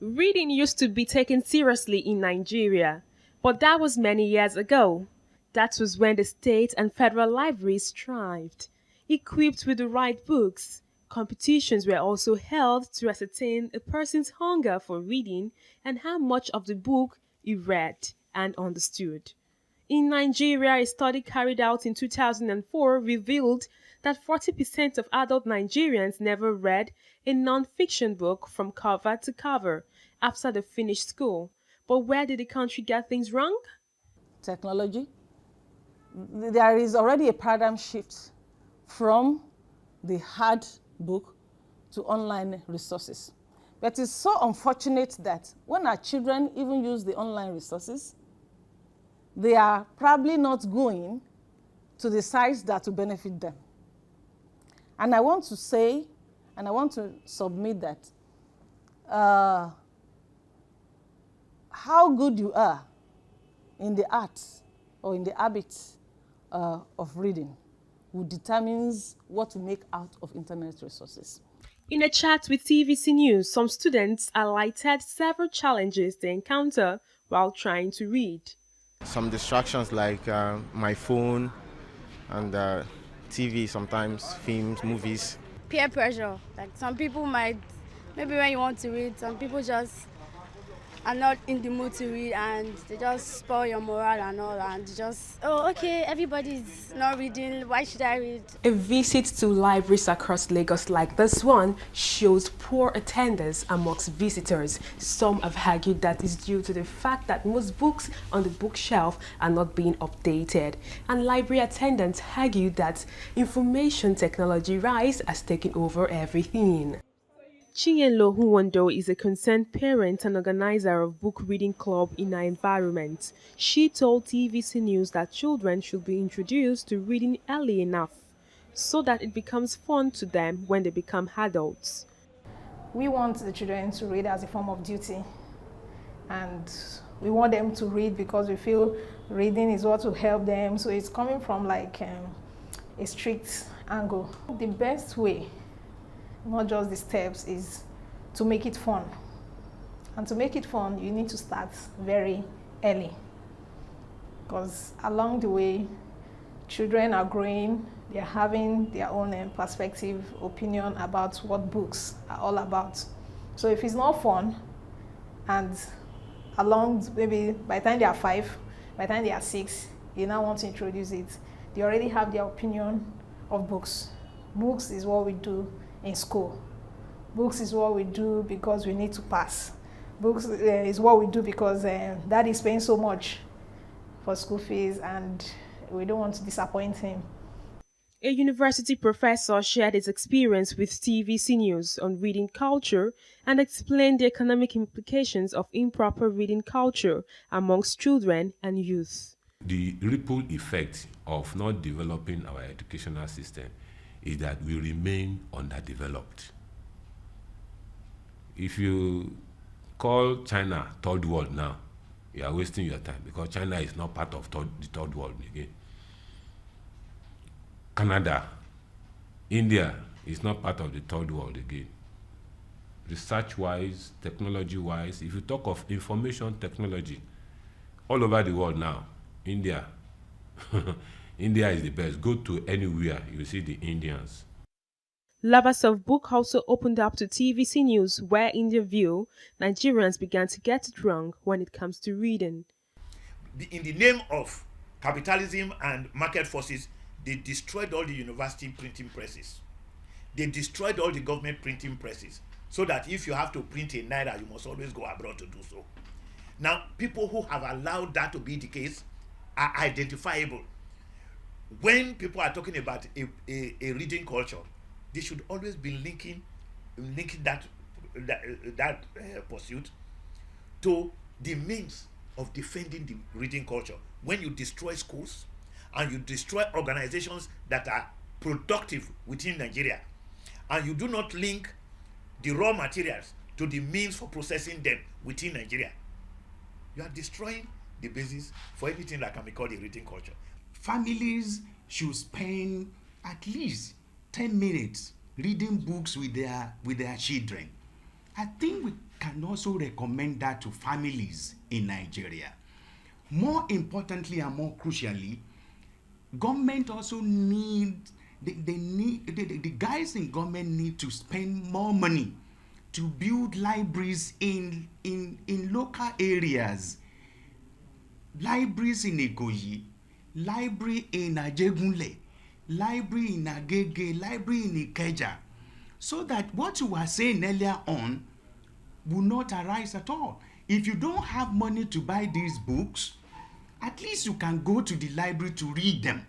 Reading used to be taken seriously in Nigeria, but that was many years ago. That was when the state and federal libraries thrived. Equipped with the right books, competitions were also held to ascertain a person's hunger for reading and how much of the book he read and understood. In Nigeria, a study carried out in 2004 revealed that 40% of adult Nigerians never read a non-fiction book from cover to cover after they finished school. But where did the country get things wrong? Technology. There is already a paradigm shift from the hard book to online resources. But it's so unfortunate that when our children even use the online resources, they are probably not going to the sites that will benefit them. And I want to say, and I want to submit that how good you are in the art or in the habit of reading will determines what to make out of internet resources. In a chat with TVC News, some students highlighted several challenges they encounter while trying to read. Some distractions like my phone and TV, sometimes films, movies. Peer pressure. Like some people might, maybe when you want to read, some people just are not in the mood to read and they just spoil your morale and all, and just, oh, okay, everybody's not reading, why should I read? A visit to libraries across Lagos like this one shows poor attendance amongst visitors. Some have argued that is due to the fact that most books on the bookshelf are not being updated. And library attendants argue that information technology rise has taken over everything. Chinyelo Huwando is a concerned parent and organizer of book reading club in her environment. She told TVC News that children should be introduced to reading early enough so that it becomes fun to them when they become adults. We want the children to read as a form of duty, and we want them to read because we feel reading is what will help them. So it's coming from like a strict angle. The best way, not just the steps, is to make it fun. And to make it fun, you need to start very early. Because along the way, children are growing, they're having their own perspective, opinion about what books are all about. So if it's not fun, and along maybe by the time they are 5, by the time they are 6, you now want to introduce it, they already have their opinion of books. Books is what we do in school. Books is what we do because we need to pass. Books is what we do because dad is paying so much for school fees and we don't want to disappoint him. A university professor shared his experience with TVC News on reading culture and explained the economic implications of improper reading culture amongst children and youth. The ripple effect of not developing our educational system is that we remain underdeveloped. If you call China third world now, you are wasting your time because China is not part of the third world again. Canada, India is not part of the third world again. Research-wise, technology-wise, if you talk of information technology, all over the world now, India, India is the best. Go to anywhere, you see the Indians. Lovers of book also opened up to TVC News where, in their view, Nigerians began to get it wrong when it comes to reading. In the name of capitalism and market forces, they destroyed all the university printing presses. They destroyed all the government printing presses, so that if you have to print a naira, you must always go abroad to do so. Now, people who have allowed that to be the case are identifiable. When people are talking about a reading culture, they should always be linking that pursuit to the means of defending the reading culture. When you destroy schools and you destroy organizations that are productive within Nigeria, and you do not link the raw materials to the means for processing them within Nigeria, you are destroying the basis for anything that can be called a reading culture. Families should spend at least 10 minutes reading books with their children. I think we can can also recommend that to families in Nigeria. More importantly and more crucially, government also the guys in government need to spend more money to build libraries in local areas. Libraries in Ikoyi, library in Ajegunle, library in Agege, library in Ikeja, so that what you were saying earlier on will not arise at all. If you don't have money to buy these books, at least you can go to the library to read them.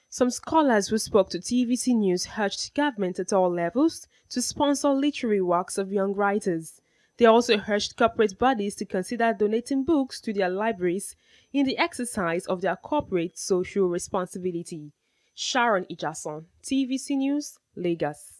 Some scholars who spoke to TVC News urged government at all levels to sponsor literary works of young writers. They also urged corporate bodies to consider donating books to their libraries in the exercise of their corporate social responsibility. Sharon Ijason, TVC News, Lagos.